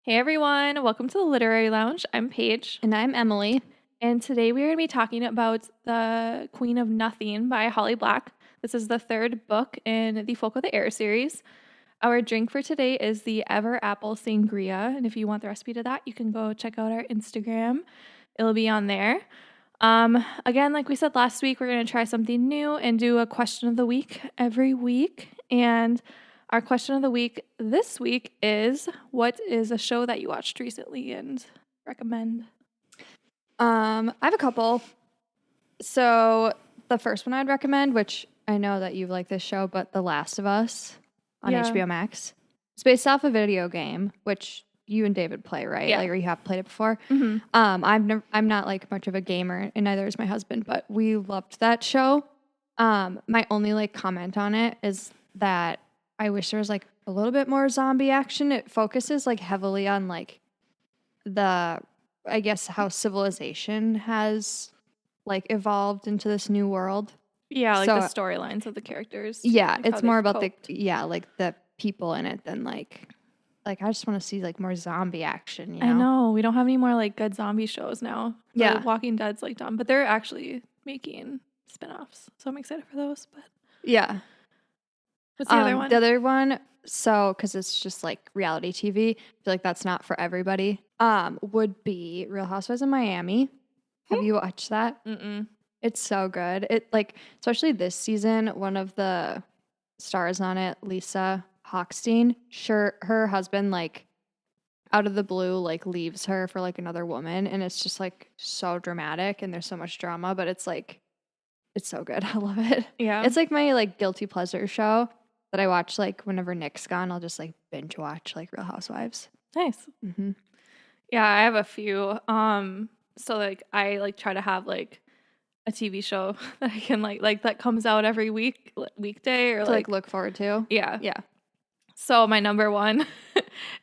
Hey everyone, welcome to the Literary Lounge. I'm Paige, And I'm Emily. and today we are going to be talking about The Queen of Nothing by Holly Black. This is the third book in the Folk of the Air series. Our drink for today is the Ever Apple Sangria, and if you want the recipe to that, you can go check out our Instagram. It'll be on there. Again, like we said last week, we're going to try something new and do a question of the week every week. And our question of the week this week is, what is a show that you watched recently and recommend? I have a couple. So the first one I'd recommend, which I know that you like this show, but The Last of Us on Yeah. HBO Max. It's based off a video game, which you and David play, right? Yeah. Like, or you have played it before. Mm-hmm. I'm not like much of a gamer, and neither is my husband, but we loved that show. My only like comment on it is that I wish there was like a little bit more zombie action. It focuses like heavily on like I guess how civilization has like evolved into this new world. Yeah, like So, the storylines of the characters. Yeah, like how it's more they've about coped. like the people in it than like I just want to see like more zombie action, you know? I know, we don't have any more like good zombie shows now. Yeah. The Walking Dead's like done, but they're actually making spin-offs, so I'm excited for those. But Yeah. what's the other one? The other one, so because it's just like reality TV, I feel like that's not for everybody. Would be Real Housewives of Miami. Have you watched that? Mm-mm. It's so good. It like especially this season, one of the stars on it, Lisa Hochstein, her husband like out of the blue like leaves her for like another woman, and it's just like so dramatic and there's so much drama, but it's like it's so good. I love it. Yeah. It's like my like guilty pleasure show that I watch like whenever Nick's gone, I'll just like binge watch like Real Housewives. Nice. Mm-hmm. Yeah, I have a few. So like I like try to have like a TV show that I can like that comes out every weekday or To like look forward to. yeah. Yeah. So my number one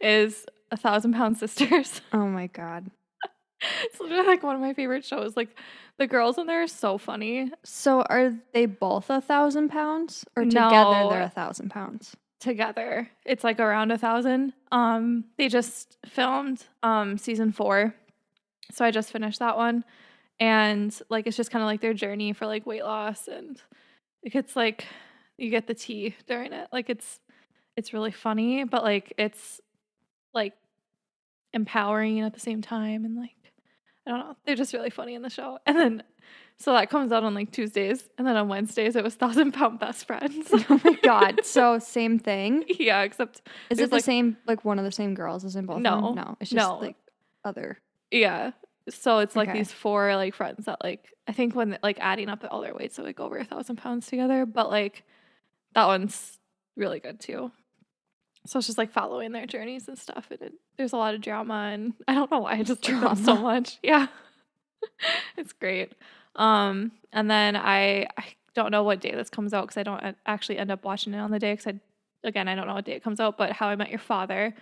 is 1,000 Pound Sisters. Oh my God. It's literally like one of my favorite shows. Like the girls in there are so funny. So are they both 1,000 pounds, or together No. they're 1,000 pounds? Together, it's like around 1,000. They just filmed season 4, so I just finished that one. And like it's just kind of like their journey for like weight loss, and like it's like you get the tea during it. Like it's really funny, but like it's like empowering at the same time, and like I don't know, they're just really funny in the show. And then so that comes out on like Tuesdays, and then on Wednesdays it was 1,000 Pound Best Friends. Oh my God. So same thing. Yeah, except Is there's it the like same, like one of the same girls as in both of no, them? No, it's just no, like other. yeah. So it's like Okay. these 4 like friends that like I think when like adding up all their weights, so like over 1,000 pounds together. But like that one's really good too. So it's just like following their journeys and stuff, and there's a lot of drama, and I don't know why I just like them so Drama. much. Yeah, it's great. And then I don't know what day this comes out because I don't actually end up watching it on the day because I don't know what day it comes out. But How I Met Your Father,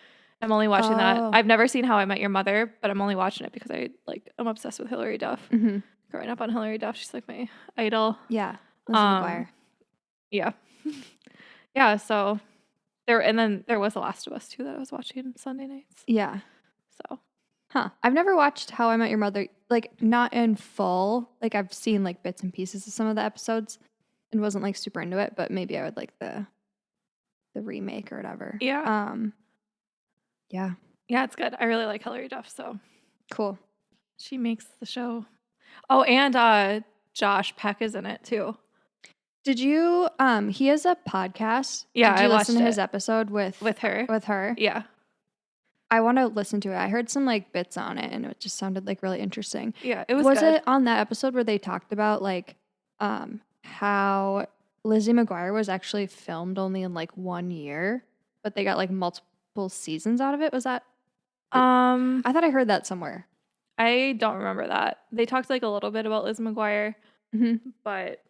I'm only watching that. Oh. I've never seen How I Met Your Mother, but I'm only watching it because I'm obsessed with Hilary Duff. Mm-hmm. Growing up on Hilary Duff, she's like my idol. Yeah. Lizzie McGuire. Yeah, yeah. So then there was The Last of Us too that I was watching Sunday nights. Yeah. So I've never watched How I Met Your Mother, like not in full. Like I've seen like bits and pieces of some of the episodes and wasn't like super into it, but maybe I would like the remake or whatever. yeah, Yeah. yeah, it's good. I really like Hilary Duff, so Cool. she makes the show. Oh, and Josh Peck is in it too. Did you he has a podcast. Yeah, Did you I listen to watched his it. episode with her. With her? Yeah, I want to listen to it. I heard some like bits on it and it just sounded like really interesting. yeah, it was Was good. it on that episode where they talked about like how Lizzie McGuire was actually filmed only in like 1 year, but they got like multiple seasons out of it? Was that I I thought I heard that somewhere. don't remember that. They talked like a little bit about Liz McGuire, Mm-hmm. but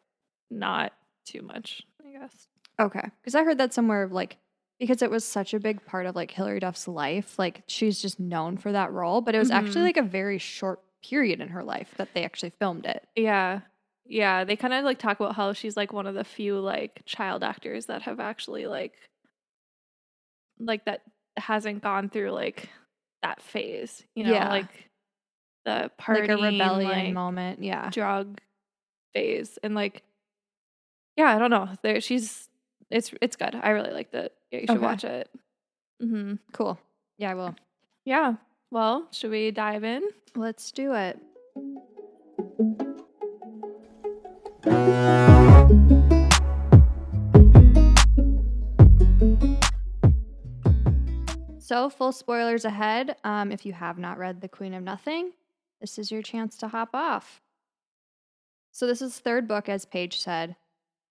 not too much, I guess. Okay. Because I heard that somewhere, like, because it was such a big part of like Hilary Duff's life. Like, she's just known for that role, but it was actually Mhm. like a very short period in her life that they actually filmed it. Yeah. Yeah, they kind of like talk about how she's like one of the few like child actors that have actually like that hasn't gone through like that phase, Yeah. like the Like a partying, rebellion like moment. Yeah. drug phase. And like, yeah, I don't know. It's good. I really liked it. Yeah, you should Okay. watch it. Hmm. Cool. Yeah, I will. Yeah. Well, should we dive in? Let's do it. So, full spoilers ahead. If you have not read The Queen of Nothing, this is your chance to hop off. So, this is third book, as Paige said,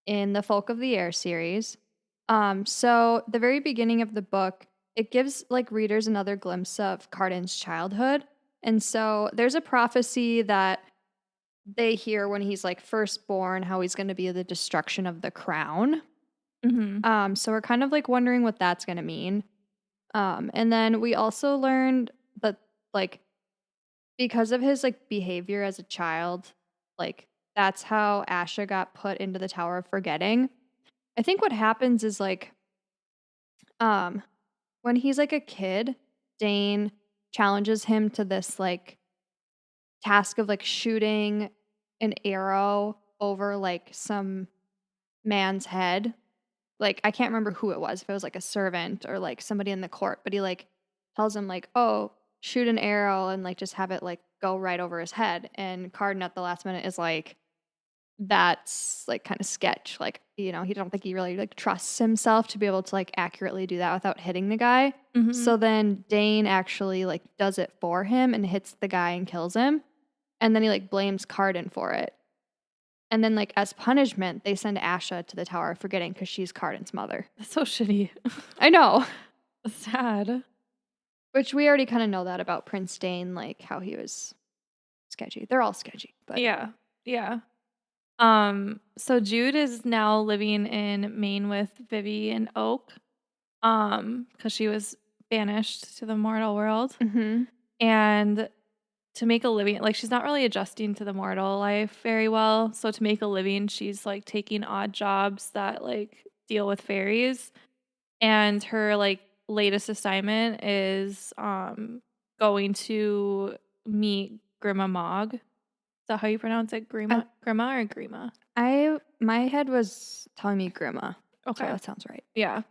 in the Folk of the Air series. So the very beginning of the book, it gives like readers another glimpse of Cardan's childhood. And so there's a prophecy that they hear when he's like first born, how he's going to be the destruction of the crown. Hmm. So we're kind of like wondering what that's going to mean. And then we also learned that like because of his like behavior as a child, like that's how Asha got put into the Tower of Forgetting. I think what happens is like um when he's like a kid, Dane challenges him to this like task of like shooting an arrow over like some man's head. Like I can't remember who it was, if it was like a servant or like somebody in the court, but he like tells him like, "Oh, shoot an arrow and like just have it like go right over his head." And Carden at the last minute is like, that's like kind of sketch. Like, he don't think he really like trusts himself to be able to like accurately do that without hitting the guy. Hmm. So then Dane actually like does it for him and hits the guy and kills him. And then he like blames Carden for it. And then like as punishment, they send Asha to the Tower of Forgetting because she's Carden's mother. That's so shitty. I know. Sad. Which we already kind of know that about Prince Dane, like how he was sketchy. They're all sketchy, but Yeah. Yeah. So Jude is now living in Maine with Vivi and Oak, because she was banished to the mortal world. Mhm. And to make a living, like she's not really adjusting to the mortal life very well. So to make a living, she's like taking odd jobs that like deal with fairies. And her like latest assignment is going to meet Grima Mog. Is that how you pronounce it? I, Grima or Grima? my head was telling me Grima. So Okay. that sounds right. Yeah.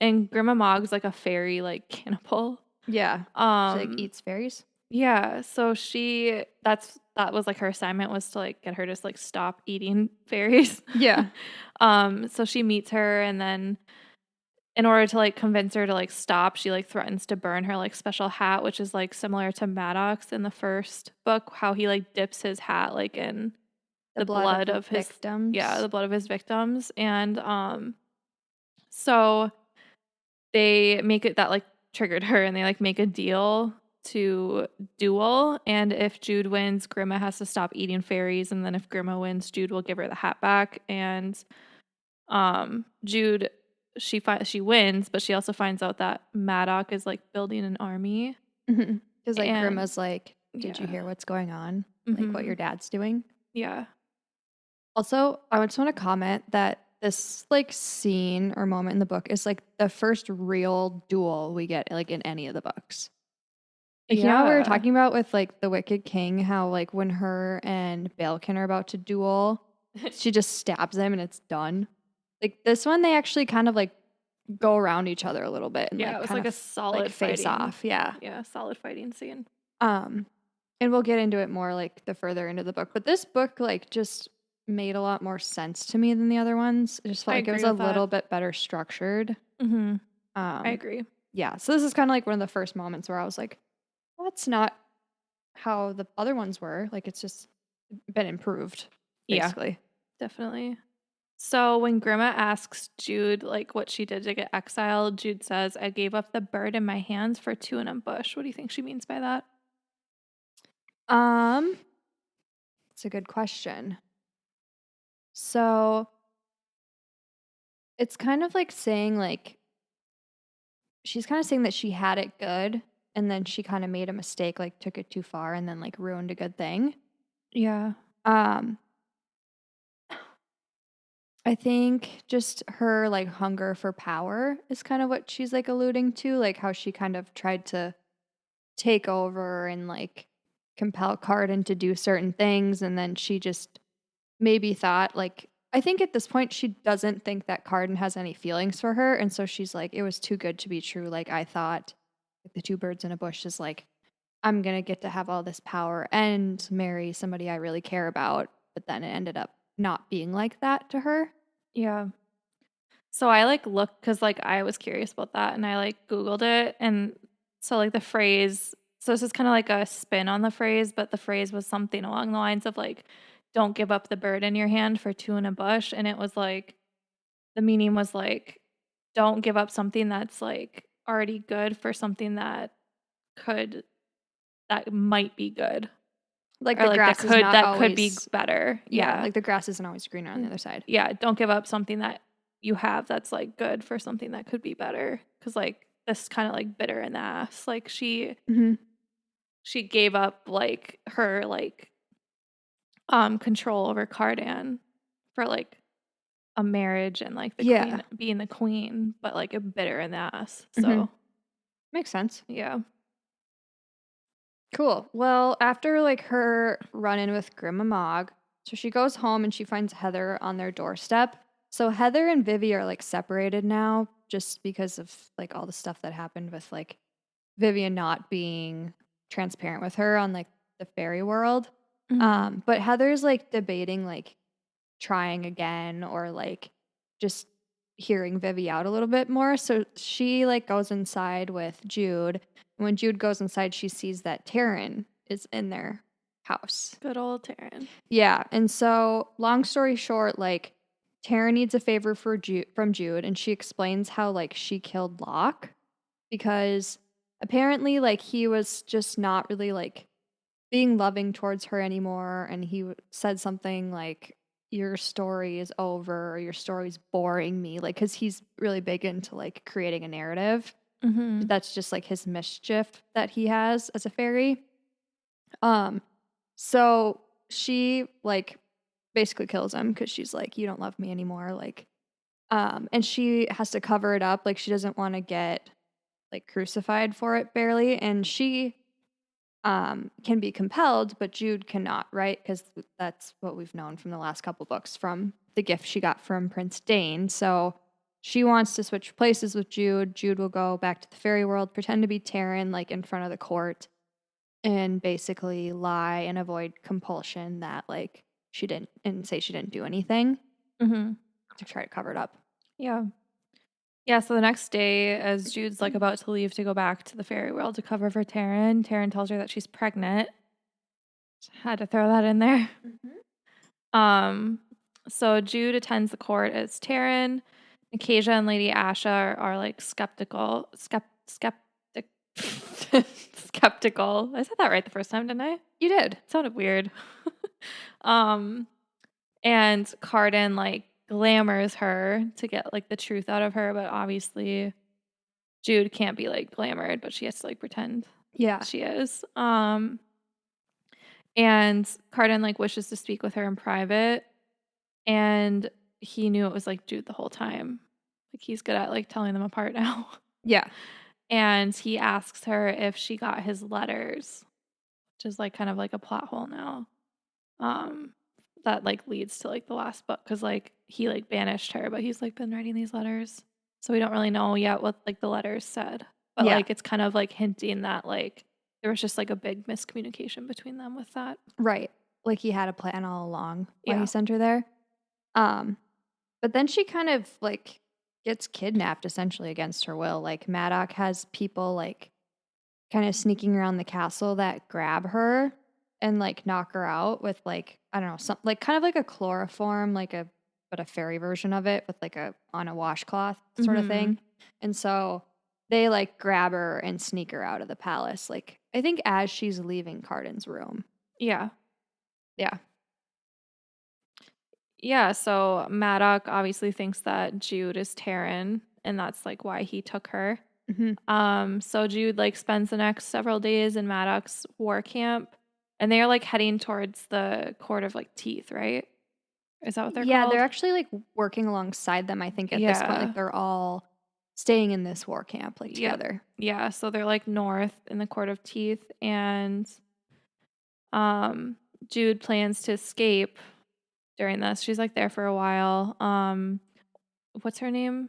And Grima Mog's like a fairy like cannibal. Yeah. She like Um eats fairies. yeah, so that was like her assignment, was to like get her to like stop eating fairies. Yeah. So she meets her, and then in order to like convince her to like stop, she like threatens to burn her like special hat, which is like similar to Maddox in the first book, how he like dips his hat like in The the blood blood of of his, yeah, victims. the blood of his victims. And so they make it that like triggered her, and they like make a deal to duel. And if Jude wins, Grima has to stop eating fairies. And then if Grima wins, Jude will give her the hat back. And Jude, she wins, but she also finds out that Maddox is like building an army. Because like And Grima's like, did you yeah. hear what's going on? Like what Hmm. your dad's doing? Yeah. Also, I just want to comment that this like scene or moment in the book is like the first real duel we get like in any of the books. Like, how we were Yeah. talking about with like the Wicked King, how like when her and Balkan are about to duel, she just stabs him and it's done. Like this one, they actually kind of like go around each other a little bit and Yeah, like it was kind like of a like solid face fighting. off. Yeah. Yeah, solid fighting scene. Um, and we'll get into it more like the further into the book. But this book like just made a lot more sense to me than the other ones. I just felt I like it was agree a with that. little bit better structured. Hmm. I Um, agree. yeah. So this is kind of like one of the first moments where I was like, that's not how the other ones were. Like it's just been improved, Yeah, basically. definitely. So when Grima asks Jude like what she did to get exiled, Jude says, "I gave up the bird in my hands for two in a bush." What do you think she means by that? Um, it's a good question. So it's kind of like saying like she's kind of saying that she had it good and then she kind of made a mistake, like took it too far and then like ruined a good thing. Yeah. Um, I think just her like hunger for power is kind of what she's like alluding to, like how she kind of tried to take over and like compel Carden to do certain things. And then she just maybe thought like, I think at this point she doesn't think that Carden has any feelings for her. And so she's like, it was too good to be true. Like I thought like the two birds in a bush is like, I'm going to get to have all this power and marry somebody I really care about. But then it ended up not being like that to her. Yeah. So I like looked because like I was curious about that and I like Googled it. And so like the phrase, so this is kind of like a spin on the phrase, but the phrase was something along the lines of like, don't give up the bird in your hand for two in a bush. And it was like, the meaning was like, don't give up something that's like already good for something that could, that might be good. Like Or the like grass is not that could be always, better. yeah, Yeah. like the grass isn't always greener on the other side. Yeah, don't give up something that you have that's like good for something that could be better. Cause like this kind of like bitter in the ass. Like Mm-hmm. she gave up like her like control over Cardan for like a marriage and like the Yeah. queen being the queen, but like a bitter in the ass. Mm-hmm. So Makes sense. yeah. Cool. Well, after like her run in with Grimamog, so she goes home and she finds Heather on their doorstep. So Heather and Vivi are like separated now just because of like all the stuff that happened with like Vivian not being transparent with her on like the fairy world. Mhm. But Heather's like debating like trying again or like just hearing Vivi out a little bit more. So she like goes inside with Jude. And when Jude goes inside, she sees that Taryn is in their house. Good old Taryn. Yeah. And so long story short, like Taryn needs a favor from Jude and she explains how like she killed Locke because apparently like he was just not really like being loving towards her anymore and he said something like your story is over or your story's boring me like cuz he's really big into like creating a narrative. Mhm. That's just like his mischief that he has as a fairy. um so she like basically kills him cuz she's like you don't love me anymore like and she has to cover it up like she doesn't want to get like crucified for it barely and she can be compelled, but Jude cannot, right? Because that's what we've known from the last couple books from the gift she got from Prince Dane. So she wants to switch places with Jude. Jude will go back to the fairy world, pretend to be Taryn, like in front of the court, and basically lie and avoid compulsion that like she didn't and say she didn't do anything Mhm. to try to cover it up. Yeah. Yeah, so the next day, as Jude's like about to leave to go back to the fairy world to cover for Taryn, Taryn tells her that she's pregnant. Had to throw that in there. Um, so Jude attends the court as Taryn. Acacia and Lady Asha are like skeptic, skeptical. I said that right the first time, didn't I? You did. It sounded weird. um, and Carden like glamours her to get like the truth out of her, but obviously Jude can't be like glamored, but she has to like pretend Yeah. she is. And Carden like wishes to speak with her in private, and he knew it was like Jude the whole time. Like he's good at like telling them apart now. Yeah. And he asks her if she got his letters, which is like kind of like a plot hole now. Um that like leads to like the last book cuz like he like banished her, but he's like been writing these letters. So we don't really know yet what like the letters said. But Yeah. like it's kind of like hinting that like there was just like a big miscommunication between them with that. Right. Like he had a plan all along why he Yeah. sent her there. Um But then she kind of like gets kidnapped essentially against her will. Like Maddox has people like kind of sneaking around the castle that grab her and like knock her out with like I don't know, some like kind of like a chloroform, like a but a fairy version of it with like a on a washcloth sort of Mhm. thing. And so they like grab her and sneak her out of the palace. Like I think as she's leaving Carden's room. Yeah. Yeah. Yeah, so Maddox obviously thinks that Jude is Taryn, and that's like why he took her. Hmm. So Jude like spends the next several days in Maddox's war camp, and they are like heading towards the Court of like Teeth, right? Is that what they're Yeah, they're called? actually like working alongside them. I think at this point, Yeah. like they're all staying in this war camp like Yep. together. Yeah, so they're like north in the Court of Teeth, and Jude plans to escape during this. She's like there for a while. What's her name?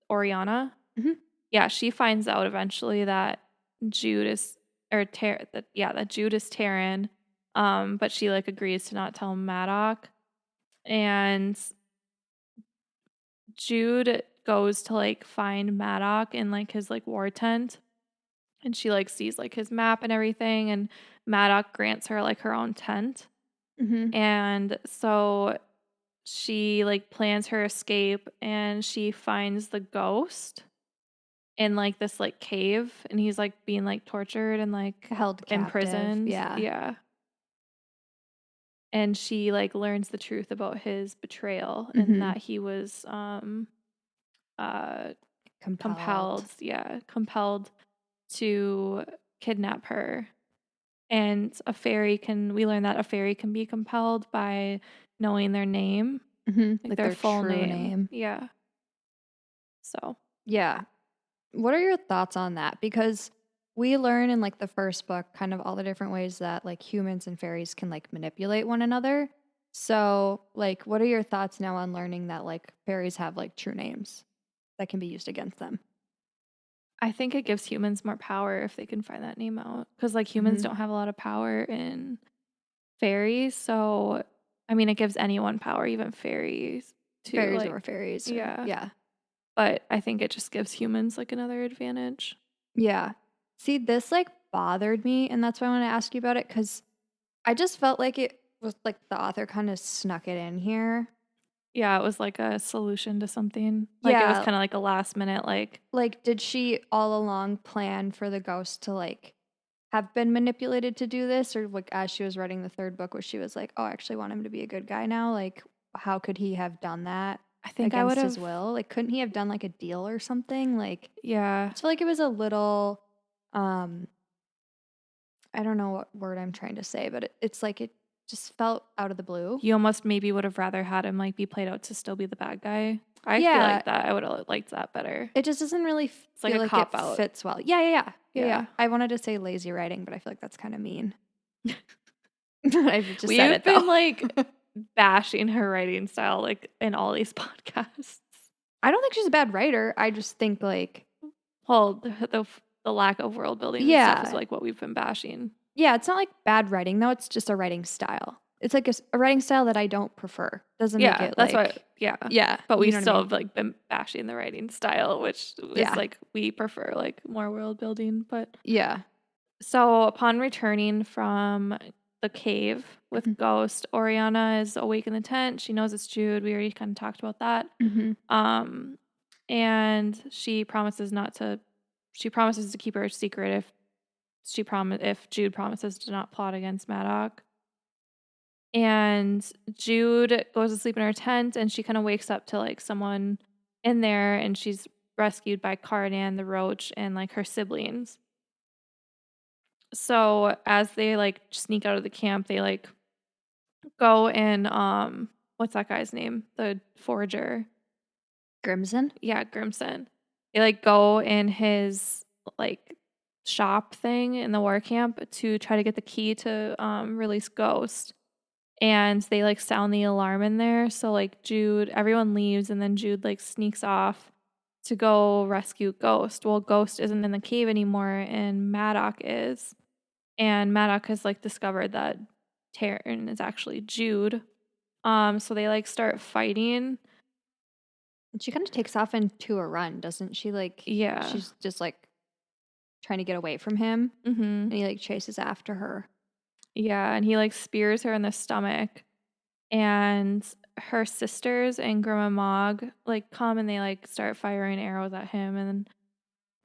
Oriana? Mm-hmm. Yeah, she finds out eventually that Jude is that Jude is Taryn. But she like agrees to not tell Maddox. And Jude goes to like find Maddox in like his like war tent, and she like sees like his map and everything, and Maddox grants her like her own tent. Mm-hmm. And so she like plans her escape, and she finds the ghost in like this like cave, and he's like being like tortured and like Held captive. imprisoned. Yeah. Yeah. And she like learns the truth about his betrayal, and Mm-hmm. that he was uh Compelled. compelled to kidnap her. And we learn that a fairy can be compelled by knowing their name, Mm-hmm. like Like their their full true name. name. Yeah. So Yeah. What are your thoughts on that? Because we learn in like the first book kind of all the different ways that like humans and fairies can like manipulate one another. So, like, what are your thoughts now on learning that like fairies have like true names that can be used against them? I think it gives humans more power if they can find that name out. Because like humans Mm-hmm. don't have a lot of power in fairies. So I mean, it gives anyone power, even fairies, to Fairies like, or fairies or yeah. yeah. But I think it just gives humans like another advantage. Yeah. See, this like bothered me, and that's why I want to ask you about it because I just felt like it was like the author kind of snuck it in here. Yeah, it was like a solution to something. Like it was Yeah, kind of like a last minute, like, like did she all along plan for the ghost to like have been manipulated to do this, or like as she was writing the third book where she was like, oh, I actually want him to be a good guy now, like how could he have done that I think I would against his have, will? Like couldn't he have done like a deal or something? Like yeah. I just feel like it was a little um I don't know what word I'm trying to say, but it's like it just felt out of the blue. You almost maybe would have rather had him like be played out to still be the bad guy. I feel Yeah, like that. I would have liked that better. it just doesn't really It's like feel a like it cop out. fits well. Yeah. Yeah. I wanted to say lazy writing, but I feel like that's kind of mean. I've just said We've it though. been like bashing her writing style like in all these podcasts. I don't think she's a bad writer. I just think like Well, the lack of world building and stuff is yeah. like what we've been bashing. Yeah, it's not like bad writing though. It's just a writing style. It's like a writing style that I don't prefer. Doesn't make Yeah, it that's why. like Yeah, yeah, but you we've know what I still mean? have like been bashing the writing style, which is Yeah. like we prefer like more world building. But Yeah. so upon returning from the cave with Mhm. Ghost, Oriana is awake in the tent. She knows it's Jude. We already kind of talked about that. Mhm. Um, and she promises not to. She promises to keep her secret if Jude promises to not plot against Maddox. And Jude goes to sleep in her tent, and she kind of wakes up to like someone in there, and she's rescued by Cardan the Roach and like her siblings. So as they like sneak out of the camp, they like go and what's that guy's name? The forager. Grimson? Yeah, Grimson. They like go in his like shop thing in the war camp to try to get the key to release Ghost. And they like sound the alarm in there. So like everyone leaves, and then Jude like sneaks off to go rescue Ghost. Well, Ghost isn't in the cave anymore, and Maddox is. And Maddox has like discovered that Taryn is actually Jude. So they like start fighting. And she kind of takes off into a run, doesn't she? Like Yeah. she's just like trying to get away from him, Mm-hmm. and he like chases after her. Yeah, and he like spears her in the stomach. And her sisters and Grandma Mog like come, and they like start firing arrows at him, and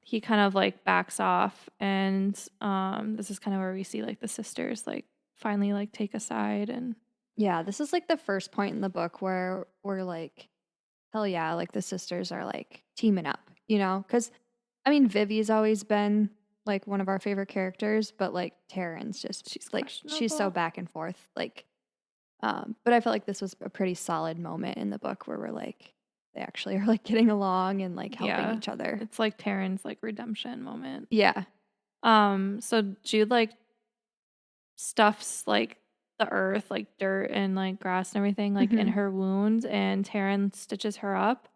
he kind of like backs off. And this is kind of where we see like the sisters like finally like take a side. And Yeah, this is like the first point in the book where we're like, hell yeah, like the sisters are like teaming up, you know? Because I mean, Vivi's always been like one of our favorite characters, but like Taryn's just she's like she's so questionable. back and forth. Like, but I felt like this was a pretty solid moment in the book where we're like, they actually are like getting along and like helping Yeah. each other. It's like Taryn's like redemption moment. Yeah. So Jude like stuffs like the earth, like dirt and like grass and everything, like in Mm-hmm. her wounds, and Taryn stitches her up.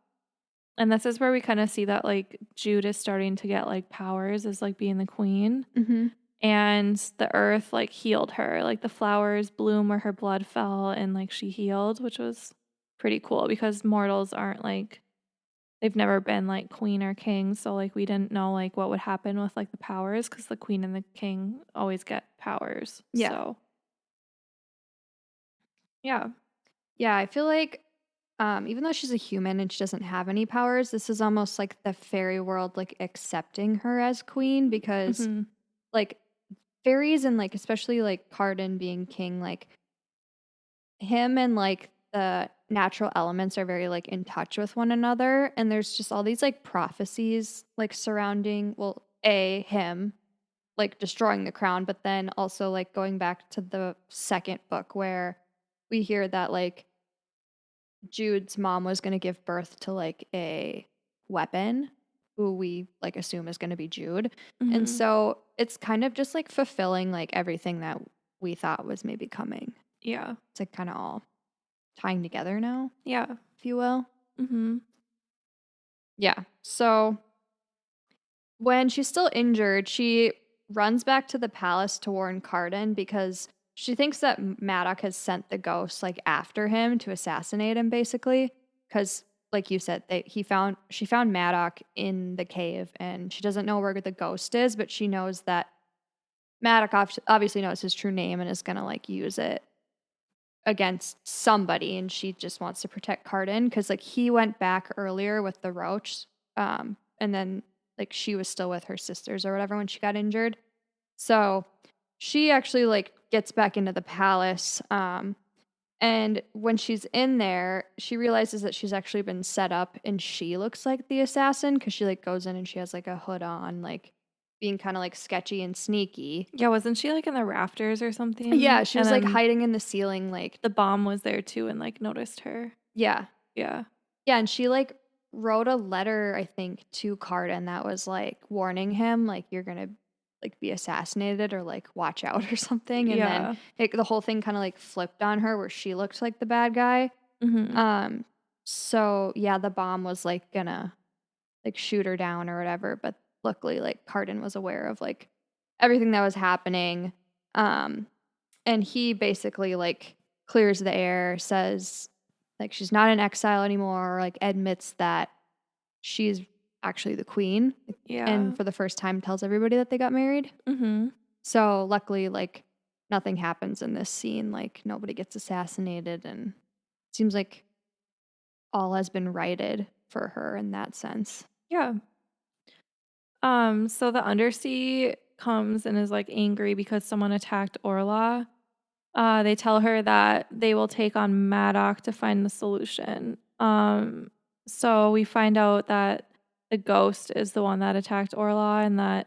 And this is where we kind of see that like Jude is starting to get like powers as like being the queen. Mm-hmm. And the earth like healed her. Like the flowers bloom where her blood fell and like she healed, which was pretty cool because mortals aren't like they've never been like queen or king, so like we didn't know like what would happen with like the powers because the queen and the king always get powers. Yeah. So yeah. Yeah, I feel like even though she's a human and she doesn't have any powers, this is almost like the fairy world like accepting her as queen because Hmm. like fairies and like especially like Cardan being king, like him and like the natural elements are very like in touch with one another, and there's just all these like prophecies like surrounding well a him like destroying the crown, but then also like going back to the second book where we hear that like Jude's mom was going to give birth to like a weapon who we like assume is going to be Jude. And Hmm. so it's kind of just like fulfilling like everything that we thought was maybe coming. Yeah. It's like kind of all tying together now, Yeah. if you will. Hmm. Yeah. So when she's still injured, she runs back to the palace to warn Cardan because she thinks that Maddox has sent the ghost like after him to assassinate him, basically. Because, like you said, she found Maddox in the cave, and she doesn't know where the ghost is, but she knows that Maddox obviously knows his true name and is gonna like use it against somebody, and she just wants to protect Cardan because like he went back earlier with the roach, and then like she was still with her sisters or whatever when she got injured. So she actually like gets back into the palace, and when she's in there, she realizes that she's actually been set up, and she looks like the assassin because she like goes in and she has like a hood on, like being kind of like sketchy and sneaky. Yeah, wasn't she like in the rafters or Yeah, something? she And was like then hiding in the ceiling, like the bomb was there too and like noticed her. yeah. Yeah. Yeah, and she like wrote a letter, I think, to Cardan that was like warning him, like you're gonna like be assassinated or like watch out or something. And then Yeah. the whole thing kind of like flipped on her where she looked like the bad guy. Hmm. Um, so yeah, the bomb was like gonna like shoot her down or whatever, but luckily like Cardan was aware of like everything that was happening. Um, and he basically like clears the air, says like she's not in exile anymore, like admits that she's actually the queen, Yeah. and for the first time tells everybody that they got married. Hmm. So luckily like nothing happens in this scene, like nobody gets assassinated, and it seems like all has been righted for her in that sense. Yeah. So the undersea comes and is like angry because someone attacked Orla. They tell her that they will take on Maddox to find the solution. So we find out that the ghost is the one that attacked Orla and that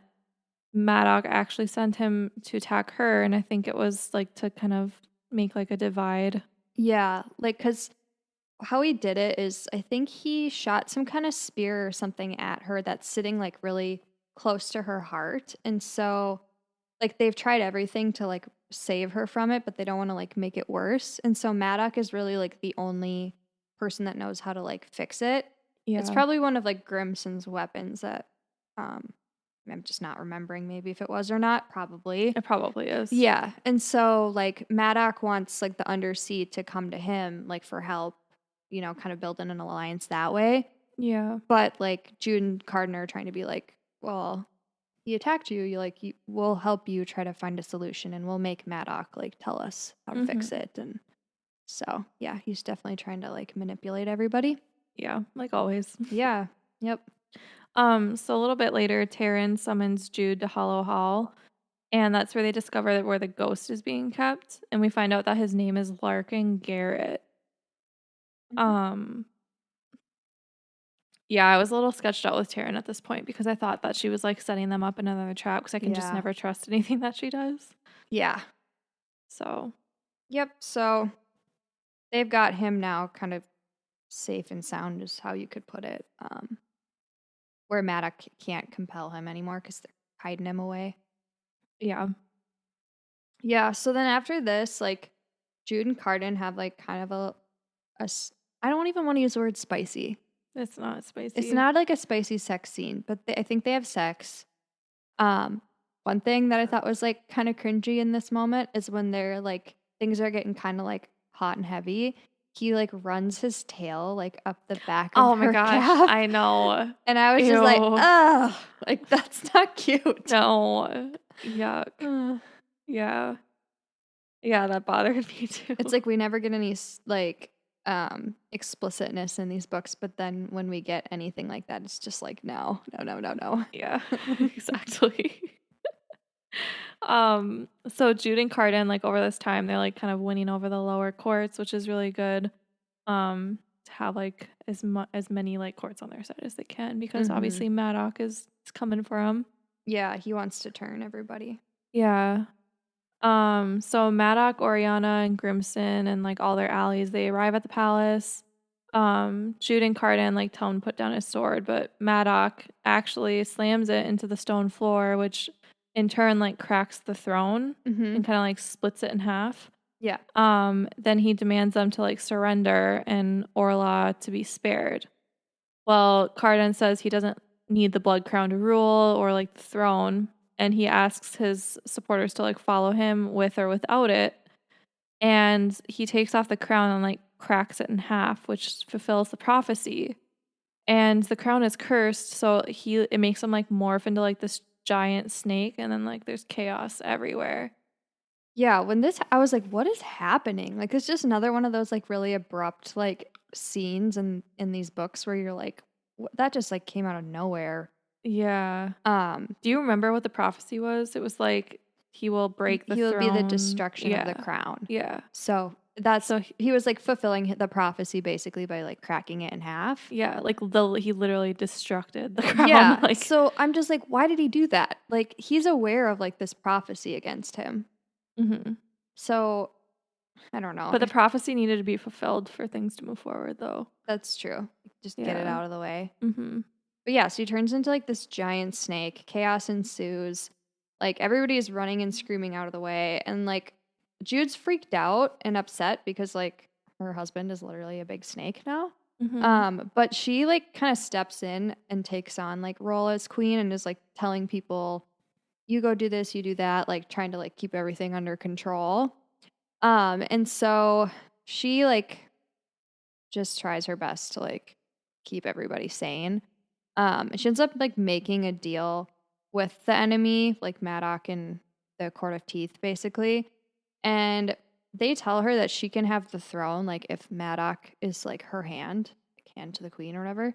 Maddox actually sent him to attack her. And I think it was like to kind of make like a divide. Yeah, like cuz how he did it is I think he shot some kind of spear or something at her that's sitting like really close to her heart. And so like they've tried everything to like save her from it, but they don't want to like make it worse. And so Maddox is really like the only person that knows how to like fix it. It's Yeah, probably one of like Grimson's weapons that um I'm just not remembering maybe if it was or not, probably. it probably is. Yeah. And so like Maddox wants like the undersea to come to him like for help, kind of building an alliance that way. Yeah. But like Jude and Carden are trying to be like, well, he attacked you. We'll help you try to find a solution, and we'll make Maddox like tell us how to fix Hmm. it. And so yeah, he's definitely trying to like manipulate everybody. Yeah, like always. Yeah. Yep. So a little bit later, Taryn summons Jude to Hollow Hall, and that's where they discover that where the ghost is being kept, and we find out that his name is Larkin Garrett. Mhm. Um, yeah, I was a little sketched out with Taryn at this point because I thought that she was like setting them up in another trap because I can just Yeah. never trust anything that she does. Yeah. So Yep. So they've got him now kind of safe and sound is how you could put it. Where Maddox can't compel him anymore because they're hiding him away. Yeah. Yeah, so then after this, like, Jude and Carden have, like, kind of I don't even want to use the word spicy. It's not spicy. It's not, like, a spicy sex scene, but I think they have sex. One thing that I thought was, like, kind of cringy in this moment is when they're, like, things are getting kind of, like, hot and heavy. He, like, runs his tail, like, up the back of Oh my her gosh, calf. I know. And I was just like, Ew. "Ugh, like, that's not cute." No. Yuck. Ugh. Yeah. Yeah, that bothered me too. It's like we never get any explicitness in these books, but then when we get anything like that, it's just like no, no, no, no, no. Yeah, exactly. So Jude and Carden, like over this time, they're like kind of winning over the lower courts, which is really good. To have like as many like courts on their side as they can, because obviously Maddox is coming for them. Yeah, he wants to turn everybody. Yeah. So Maddox, Oriana, and Grimson, and like all their allies, they arrive at the palace. Jude and Carden like tell him to put down his sword, but Maddox actually slams it into the stone floor, which in turn like cracks the throne and kind of like splits it in half. Yeah. Then he demands them to like surrender and Orla to be spared. Well, Carden says he doesn't need the blood crown to rule or like the throne, and he asks his supporters to like follow him with or without it. And he takes off the crown and like cracks it in half, which fulfills the prophecy. And the crown is cursed, so it makes him like morph into like this giant snake, and then like there's chaos everywhere. Yeah, I was like, what is happening? Like, it's just another one of those like really abrupt like scenes in these books where you're like, that just like came out of nowhere. Yeah. Um, Do you remember what the prophecy was? It was like he will break the he will be the throne. destruction of the crown. Yeah. So he was like fulfilling the prophecy basically by like cracking it in half. Yeah, like he literally destructed the crown. Yeah. Like, So I'm just like, why did he do that? Like, he's aware of like this prophecy against him. mhm. So I don't know. But the prophecy needed to be fulfilled for things to move forward, though. That's true. Just get it Yeah. out of the way. Mm-hmm. But yeah, so he turns into like this giant snake. Chaos ensues. Like everybody is running and screaming out of the way. And like Jude's freaked out and upset because like her husband is literally a big snake now. Mm-hmm. But she like kind of steps in and takes on like role as queen and is like telling people, you go do this, you do that, like trying to like keep everything under control. And so she like just tries her best to like keep everybody sane. And she ends up like making a deal with the enemy, like Maddox and the Court of Teeth, basically. And they tell her that she can have the throne, like if Maddox is like her hand, like hand to the queen or whatever.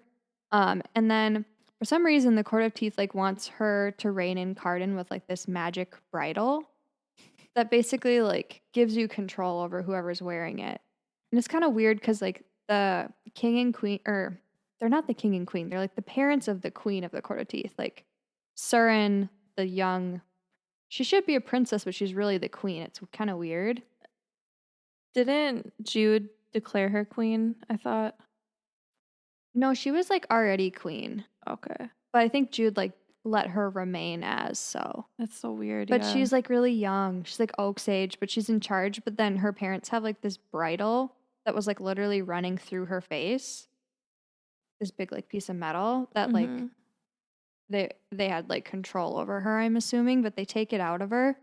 And then for some reason, the Court of Teeth like wants her to reign in Carden with like this magic bridle that basically like gives you control over whoever's wearing it. And it's kind of weird because like the king and queen, or they're not the king and queen, they're like the parents of the queen of the Court of Teeth. Like Surin, the young, she should be a princess, but she's really the queen. It's kind of weird. Didn't Jude declare her queen? I thought. No, she was like already queen, Okay. but I think Jude like let her remain as so. That's so weird. But yeah. she's like really young. She's like Oak's age, but she's in charge. But then her parents have like this bridle that was like literally running through her face. This big like piece of metal that like Mhm. they had like control over her, I'm assuming, but they take it out of her.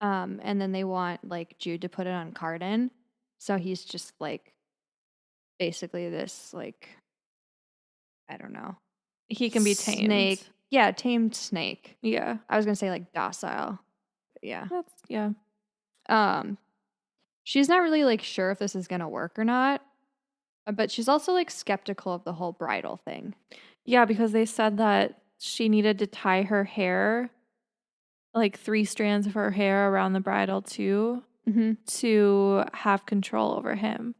And then they want like Jude to put it on Carden. So he's just like basically this like I don't know. He can be tamed. Snake. Yeah, tamed snake. Yeah. I was gonna say like docile. But yeah. Yeah. She's not really like sure if this is gonna work or not. But she's also like skeptical of the whole bridal thing. Yeah, because they said that she needed to tie her hair, like 3 strands of her hair around the bridle too, to have control over him.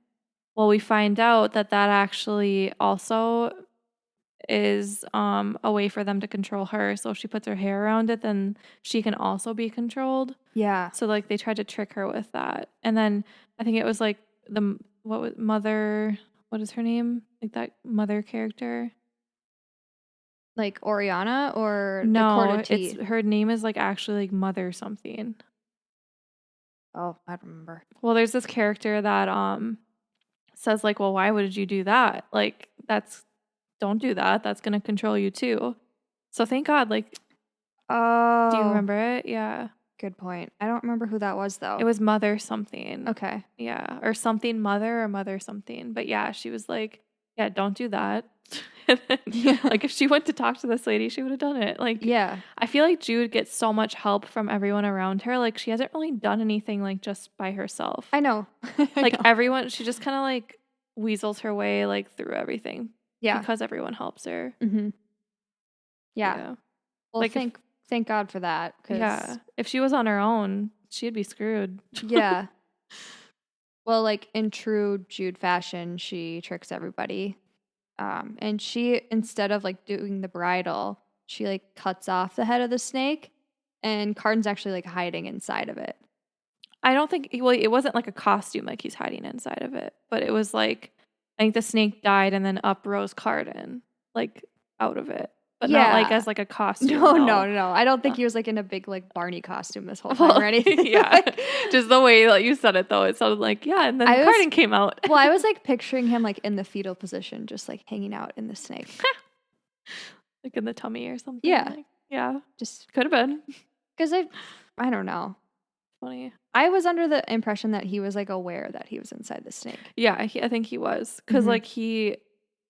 Well, we find out that actually also is a way for them to control her. So if she puts her hair around it, then she can also be controlled. Yeah. So like they tried to trick her with that. And then I think it was like mother what is her name? Like that mother character? Like Oriana or the Court of No, it's Tea? her name is like actually like Mother something. Oh, I don't remember. Well, there's this character that says like, "Well, why would you do that? Like don't do that. That's going to control you too." So thank God, like, do you Oh, remember it? Yeah. good point. I don't remember who that was It though. was Mother something. Okay. Yeah, or something Mother or Mother something. But yeah, she was like, "Yeah, don't do that." And then, Yeah. like if she went to talk to this lady, she would have done it. Like Yeah. I feel like Jude gets so much help from everyone around her. Like she hasn't really done anything like just by herself. I know. I Like know. everyone, she just kind of like weasels her way like through everything Yeah. because everyone helps her. Mm-hmm. Yeah. Yeah. Well, Like if thank God for that. yeah, Because if she was on her own, she'd be screwed. yeah. Well, like in true Jude fashion, she tricks everybody. And she, instead of like doing the bridle, she like cuts off the head of the snake, and Cardin's actually like hiding inside of it. I don't think well, it wasn't like a costume like he's hiding inside of it, but it was like I think the snake died and then up rose Cardin like out of it, but not like Yeah. as like a costume. No, no, No. no. I don't think Uh, he was like in a big like Barney costume this whole time well, or anything. yeah, Like, just the way that you said it though, it sounded like yeah, and then I was Cardin came out. well, I was like picturing him like in the fetal position, just like hanging out in the snake. Like in the tummy or something. Yeah, Like yeah, just could have been because I don't know. funny. I was under the impression that he was like aware that he was inside the snake. Yeah, I think he was because Hmm. like he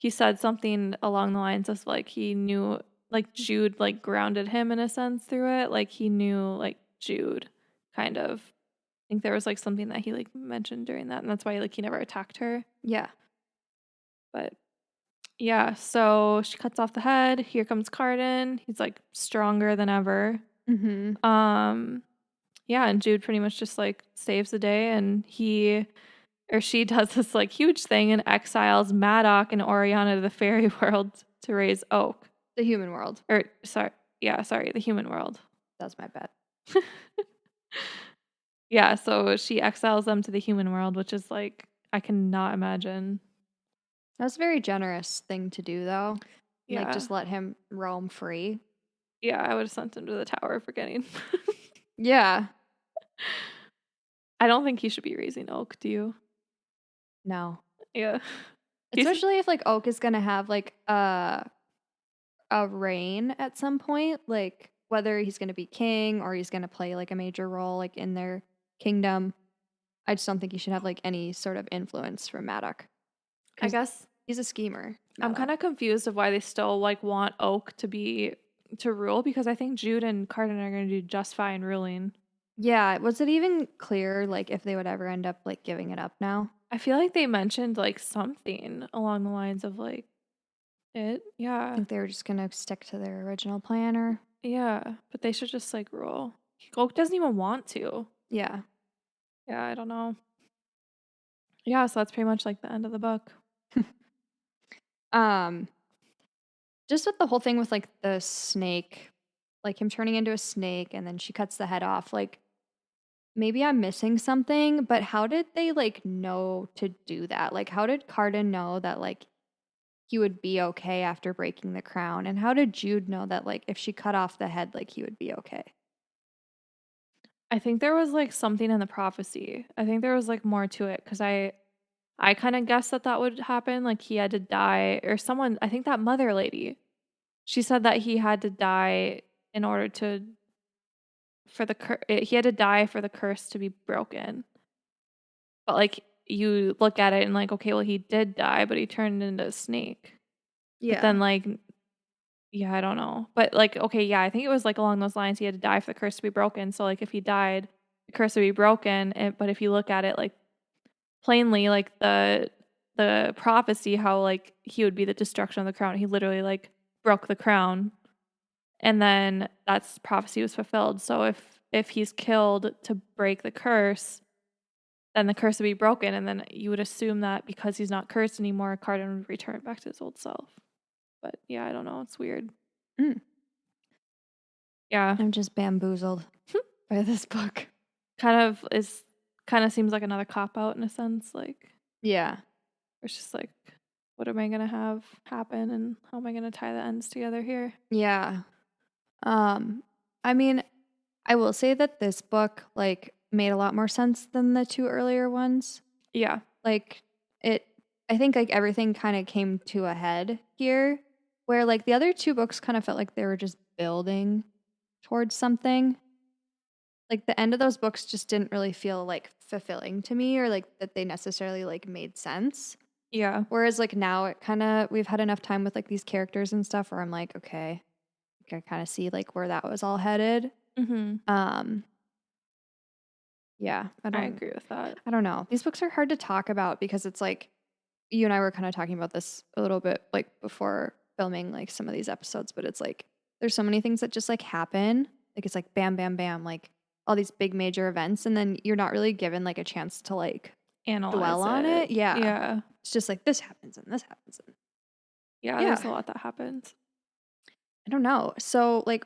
said something along the lines of like he knew like Jude like grounded him in a sense through it. Like he knew like Jude kind of. I think there was like something that he like mentioned during that, and that's why like he never attacked her. Yeah. But yeah, so she cuts off the head. Here comes Cardin. He's like stronger than ever. Hmm. Um, yeah, and Jude pretty much just like saves the day, and he or she does this like huge thing and exiles Maddock and Oriana to the fairy world to raise Oak. The human world. Or sorry, the human world. That's my bad. Yeah, so she exiles them to the human world, which is like I cannot imagine. That's a very generous thing to do, though. Like, Yeah. just let him roam free. Yeah, I would have sent him to the tower for getting. Yeah. I don't think he should be raising Oak, do you? No. Yeah. He's Especially if like Oak is gonna have like a reign at some point, like whether he's gonna be king or he's gonna play like a major role like in their kingdom. I just don't think he should have like any sort of influence from Maddock. I Because guess he's a schemer. I'm Maddock. kind of confused of why they still like want Oak to rule because I think Jude and Cardin are going to do just fine ruling. Yeah, was it even clear like if they would ever end up like giving it up now? I feel like they mentioned like something along the lines of like it. I Yeah. think they were just gonna stick to their original plan or Yeah. But they should just like rule. Oak doesn't even want to. yeah. Yeah. I don't know. Yeah. So that's pretty much like the end of the book. Um just with the whole thing with like the snake, like him turning into a snake and then she cuts the head off, like maybe I'm missing something, but how did they like know to do that? Like how did Cardin know that like he would be okay after breaking the crown? And how did Jude know that like if she cut off the head like he would be okay? I think there was like something in the prophecy. I think there was like more to it because I kind of guessed that that would happen. Like he had to die, or someone. I think that mother lady. She said that he had to die in order to he had to die for the curse to be broken. But like you look at it and like okay, well he did die, but he turned into a snake. But then like yeah, I don't know. But like okay, yeah, I think it was like along those lines. He had to die for the curse to be broken. So like if he died, the curse would be broken. But if you look at it like plainly, like the prophecy, how like he would be the destruction of the crown. He literally like broke the crown, and then that's prophecy was fulfilled. So if he's killed to break the curse, then the curse would be broken, and then you would assume that because he's not cursed anymore, Cardin would return back to his old self. But yeah, I don't know. It's weird. Mm. Yeah, I'm just bamboozled by this book. kind of seems like another cop out in a sense. Like Yeah. It's just like, what am I gonna have happen, and how am I gonna tie the ends together here? Yeah. I mean, I will say that this book like made a lot more sense than the two earlier ones. Yeah. Like it I think like everything kind of came to a head here where like the other two books kind of felt like they were just building towards something. Like the end of those books just didn't really feel like fulfilling to me or like that they necessarily like made sense. Yeah. Whereas like now it kind of we've had enough time with like these characters and stuff where I'm like, okay, I kind of see like where that was all headed. Mm-hmm. Um yeah, I agree with that. I don't know. These books are hard to talk about because it's like you and I were kind of talking about this a little bit like before filming like some of these episodes, but it's like there's so many things that just like happen. Like it's like bam bam bam like all these big major events and then you're not really given like a chance to like dwell Analyze on it. it. Yeah. Yeah. It's just like this happens and this happens and Yeah, there's yeah. a lot that happens. I don't know. So like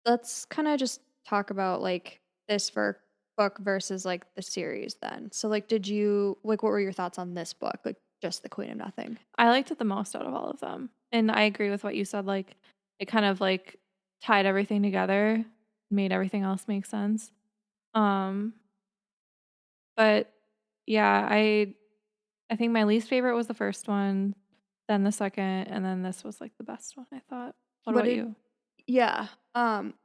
let's kind of just talk about like this for book versus like the series then. So like did you like what were your thoughts on this book? Like just the Queen of Nothing. I liked it the most out of all of them. And I agree with what you said. Like, it kind of like tied everything together, made everything else make sense. Um, but yeah, I think my least favorite was the first one, then the second, and then this was like the best one, I thought. What What about did you? yeah.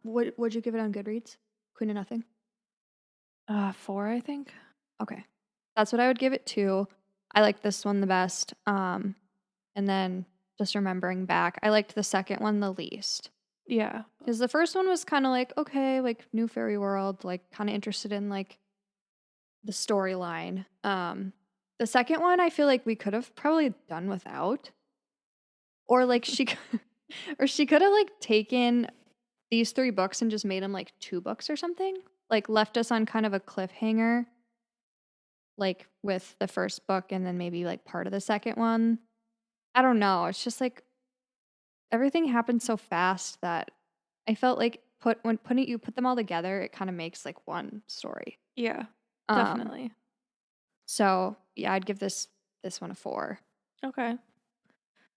Would you give it on Goodreads? Queen of Nothing? 4, I think. Okay. That's what I would give it to. I like this one the best. And then just remembering back, I liked the second one the least. Yeah. Because the first one was kind of like, okay, like new fairy world, like kind of interested in like the storyline. The second one I feel like we could have probably done without. Or like or she could have like taken these 3 books and just made them like 2 books or something. Like left us on kind of a cliffhanger like with the first book and then maybe like part of the second one. I don't know. It's just like everything happened so fast that I felt like you put them all together, it kind of makes like one story. Yeah, Um definitely. so yeah, I'd give this one a 4. Okay.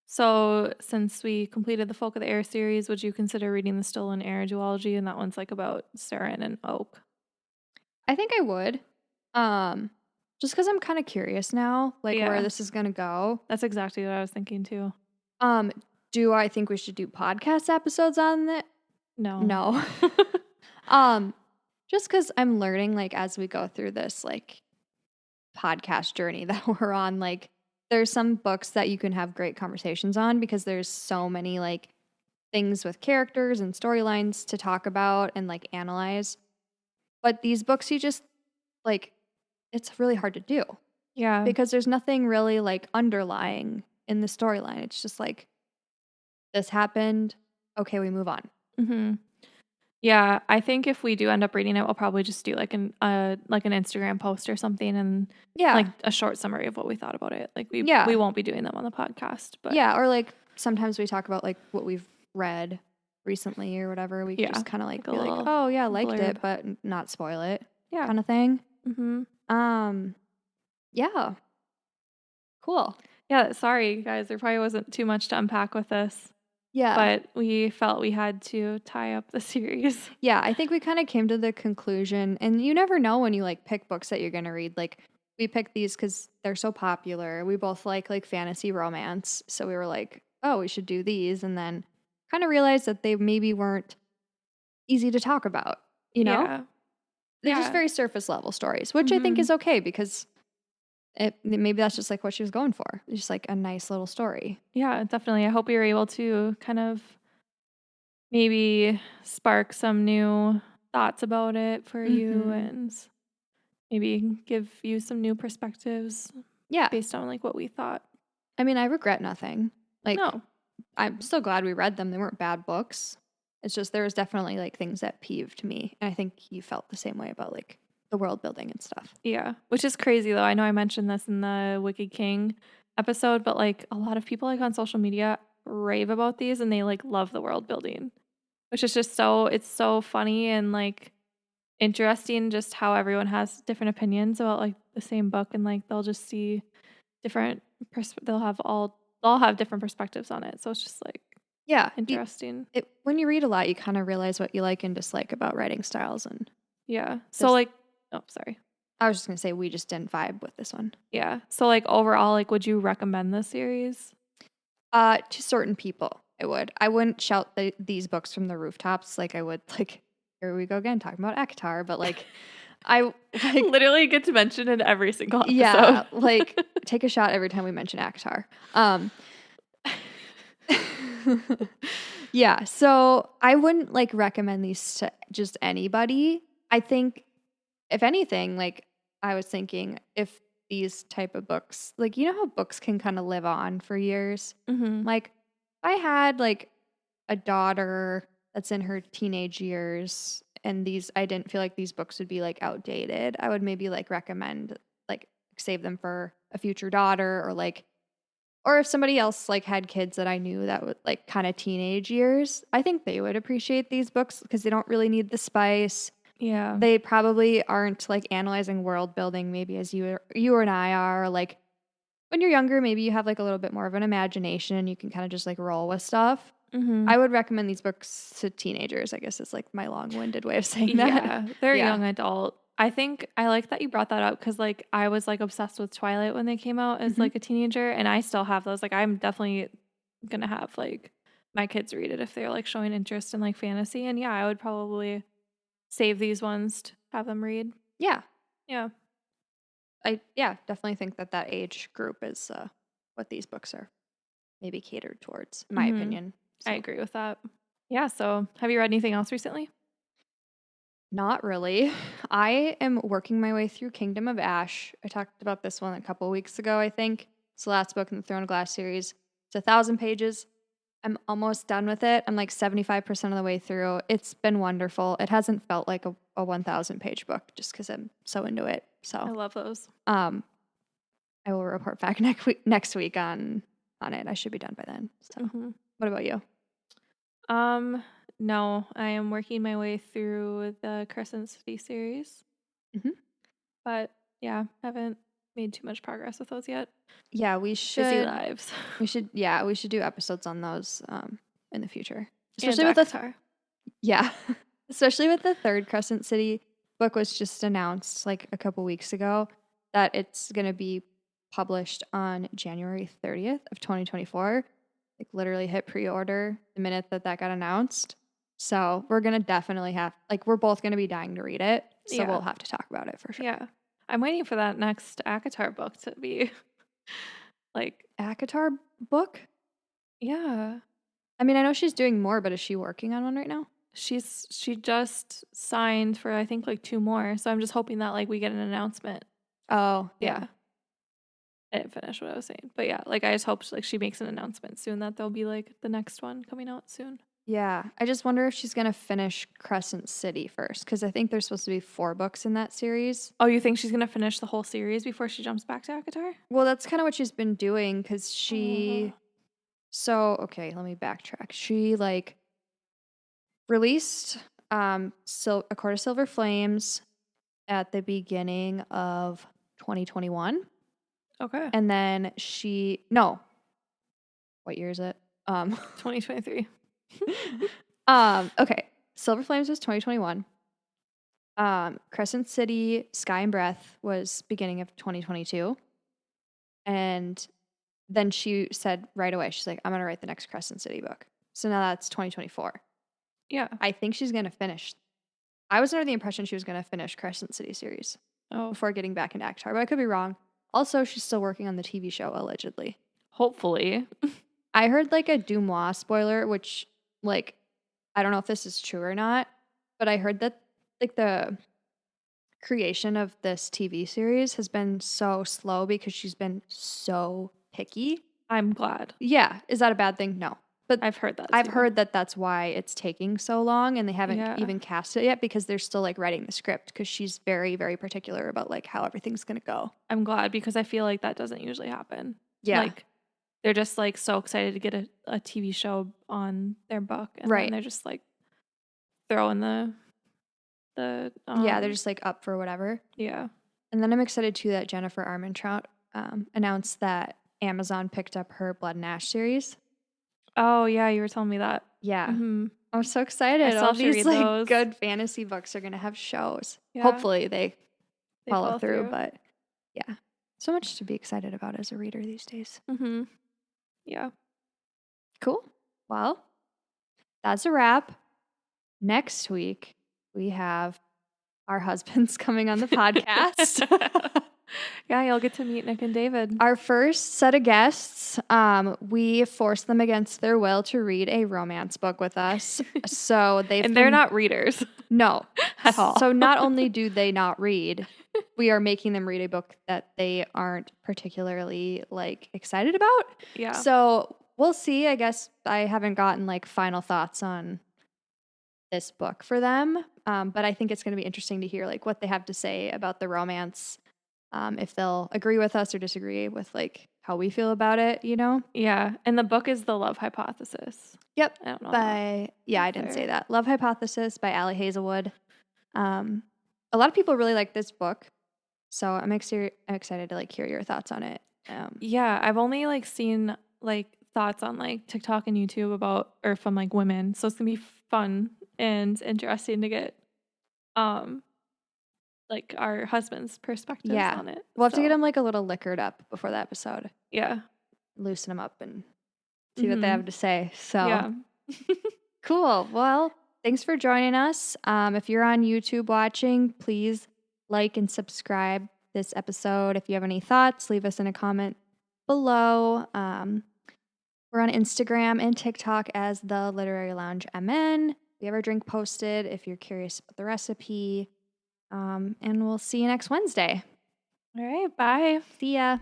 So, since we completed the Folk of the Air series, would you consider reading the Stolen Air duology? And that one's like about Saren and Oak. I think I would. Um just cuz I'm kind of curious now like where Yeah, this is going to go. that's exactly what I was thinking too. Um do I think we should do podcast episodes on it? No. No. Um just cuz I'm learning like as we go through this like podcast journey that we're on like there's some books that you can have great conversations on because there's so many like things with characters and storylines to talk about and like analyze. But these books you just like it's really hard to do Yeah. because there's nothing really like underlying in the storyline. It's just like this happened, okay, we move on. Hmm. Yeah, I think if we do end up reading it, we'll probably just do like an Instagram post or something, and Yeah. like a short summary of what we thought about it. Like Yeah. we won't be doing them on the podcast, but Yeah, or like sometimes we talk about like what we've read recently or whatever. We could yeah, just kind of like like a be like, little "Oh, yeah, liked blurb. it, but not spoil it." Yeah. Kind of thing. Mm-hmm. Yeah. Cool. Yeah. Sorry, guys. There probably wasn't too much to unpack with this, Yeah. but we felt we had to tie up the series. Yeah, I think we kind of came to the conclusion and you never know when you like pick books that you're going to read. Like we picked these cuz they're so popular. We both like fantasy romance, so we were like, "Oh, we should do these." And then kind of realized that they maybe weren't easy to talk about, you know? Yeah. They're just Yeah. very surface level stories, which I think Mhm. is okay because maybe that's just like what she was going for. It's just like a nice little story. Yeah, definitely. I hope you're able to kind of maybe spark some new thoughts about it for you Mhm. and maybe give you some new perspectives Yeah. based on like what we thought. I mean, I regret nothing. Like No. I'm still glad we read them. They weren't bad books. It's just there was definitely like things that peeved me. And I think you felt the same way about like the world building and stuff. Yeah. Which is crazy though. I know I mentioned this in the Wicked King episode, but like a lot of people like on social media rave about these and they like love the world building. Which is just it's so funny and like interesting just how everyone has different opinions about like the same book and like they'll just see different, they'll all have different perspectives on it. So it's just like Yeah. interesting. When you read a lot, you kind of realize what you like and dislike about writing styles. And Yeah. So This- like, oh, sorry. I was just going to say, we just didn't vibe with this one. Yeah. So like overall, like, would you recommend this series? To certain people, it would. I wouldn't shout these books from the rooftops like I would, like, here we go again, talking about ACOTAR, but like, I like, Literally get to mention in every single episode. yeah, like, take a shot every time we mention ACOTAR. Yeah, so I wouldn't like recommend these to just anybody. I think, if anything, like, I was thinking if these type of books, like, you know how books can kind of live on for years? Mm-hmm. Like, I had like a daughter that's in her teenage years, and I didn't feel like these books would be like outdated. I would maybe like recommend, like, save them for a future daughter, or like, or if somebody else like had kids that I knew that would like kind of teenage years, I think they would appreciate these books because they don't really need the spice. Yeah. They probably aren't like analyzing world building maybe as you and I are. Like, when you're younger, maybe you have like a little bit more of an imagination and you can kind of just like roll with stuff. Mm-hmm. I would recommend these books to teenagers, I guess is like my long-winded way of saying that. Yeah. They're Yeah. young adult. I think I like that you brought that up because like I was like obsessed with Twilight when they came out as like a teenager, and I still have those. Like, I'm definitely gonna have like my kids read it if they're like showing interest in like fantasy. And yeah, I would probably save these ones to have them read. Yeah. Yeah. I definitely think that age group is what these books are maybe catered towards, in my Mhm. opinion. I So, agree with that. Yeah. So have you read anything else recently? not really. I am working my way through Kingdom of Ash. I talked about this one a couple weeks ago, I think. It's the last book in the Throne of Glass series. It's 1,000 pages. I'm almost done with it. I'm like 75% of the way through. It's been wonderful. It hasn't felt like a 1,000 page book just because I'm so into it. I So, love those. I will report back next week on it. I should be done by then. So, Mhm. what about you? No, I am working my way through the Crescent City series, Mhm. but yeah, haven't made too much progress with those yet. Yeah, Busy lives. we should do episodes on those in the future. And Especially with the Avatar. yeah. Especially with the third Crescent City book was just announced like a couple weeks ago that it's going to be published on January 30th of 2024. Like, literally hit pre-order the minute that got announced. So, we're going to definitely have, like, we're both going to be dying to read it. So, Yeah. we'll have to talk about it for sure. Yeah. I'm waiting for that next ACOTAR book to be like, ACOTAR book? yeah. I mean, I know she's doing more, but is she working on one right now? She just signed for I think like 2 more. So I'm just hoping that like we get an announcement. Oh, Yeah. I didn't finish what I was saying. But yeah, like I just hope like she makes an announcement soon that there'll be like the next one coming out soon. Yeah. I just wonder if she's going to finish Crescent City first, because I think there's supposed to be 4 books in that series. Oh, you think she's gonna finish the whole series before she jumps back to ACOTAR? Well, that's kind of what she's been doing, because Oh. so, okay, let me backtrack. She, like, released A Court of Silver Flames at the beginning of 2021. Okay. And then no. What year is it? 2023. Okay. Silver Flames was 2021. Crescent City, Sky and Breath was beginning of 2022. And then she said right away, she's like, I'm going to write the next Crescent City book. So now that's 2024. Yeah. I think she's going to finish. I was under the impression she was going to finish Crescent City series before getting back into ACOTAR, but I could be wrong. Also, she's still working on the TV show, allegedly. Hopefully. I heard like a Dumois spoiler, which, like, I don't know if this is true or not, but I heard that like the creation of this TV series has been so slow because she's been so picky. I'm glad. Yeah. Is that a bad thing? No. But I've heard that. I've too. heard that that's why it's taking so long, and they haven't Yeah. even cast it yet because they're still like writing the script, because she's very, very particular about like how everything's going to go. I'm glad, because I feel like that doesn't usually happen. Yeah. Like they're just like so excited to get a TV show on their book, and Right. then they're just like throwing the yeah, they're just like up for whatever. yeah. And then I'm excited too that Jennifer Armentrout announced that Amazon picked up her Blood and Ash series. Oh, yeah, you were telling me that. Yeah. Mm-hmm. I'm so excited. I still All have to these read like those. good fantasy books are going to have shows. Yeah. Hopefully they They follow through, but yeah. So much to be excited about as a reader these days. Mm-hmm. Yeah. Cool. Well, that's a wrap. Next week, we have our husbands coming on the podcast. Yeah, you'll get to meet Nick and David. Our first set of guests, we forced them against their will to read a romance book with us. So they're not readers. No. At all. So not only do they not read, we are making them read a book that they aren't particularly like excited about. Yeah. So we'll see. I guess I haven't gotten like final thoughts on this book for them. But I think it's going to be interesting to hear like what they have to say about the romance. If they'll agree with us or disagree with like how we feel about it, you know? Yeah. And the book is The Love Hypothesis. Yep. I don't know. I didn't say that. Love Hypothesis by Allie Hazelwood. A lot of people really like this book, so I'm excited to like hear your thoughts on it. Yeah, I've only like seen like thoughts on like TikTok and YouTube about or from like women, so it's gonna be fun and interesting to get like our husbands' perspectives on it. We'll have to get them like a little liquored up before the episode. Yeah, loosen them up and see what they have to say. So yeah. Cool. Well, thanks for joining us. If you're on YouTube watching, please like and subscribe this episode. If you have any thoughts, leave us in a comment below. We're on Instagram and TikTok as The Literary Lounge MN. We have our drink posted if you're curious about the recipe. And we'll see you next Wednesday. All right, bye. See ya.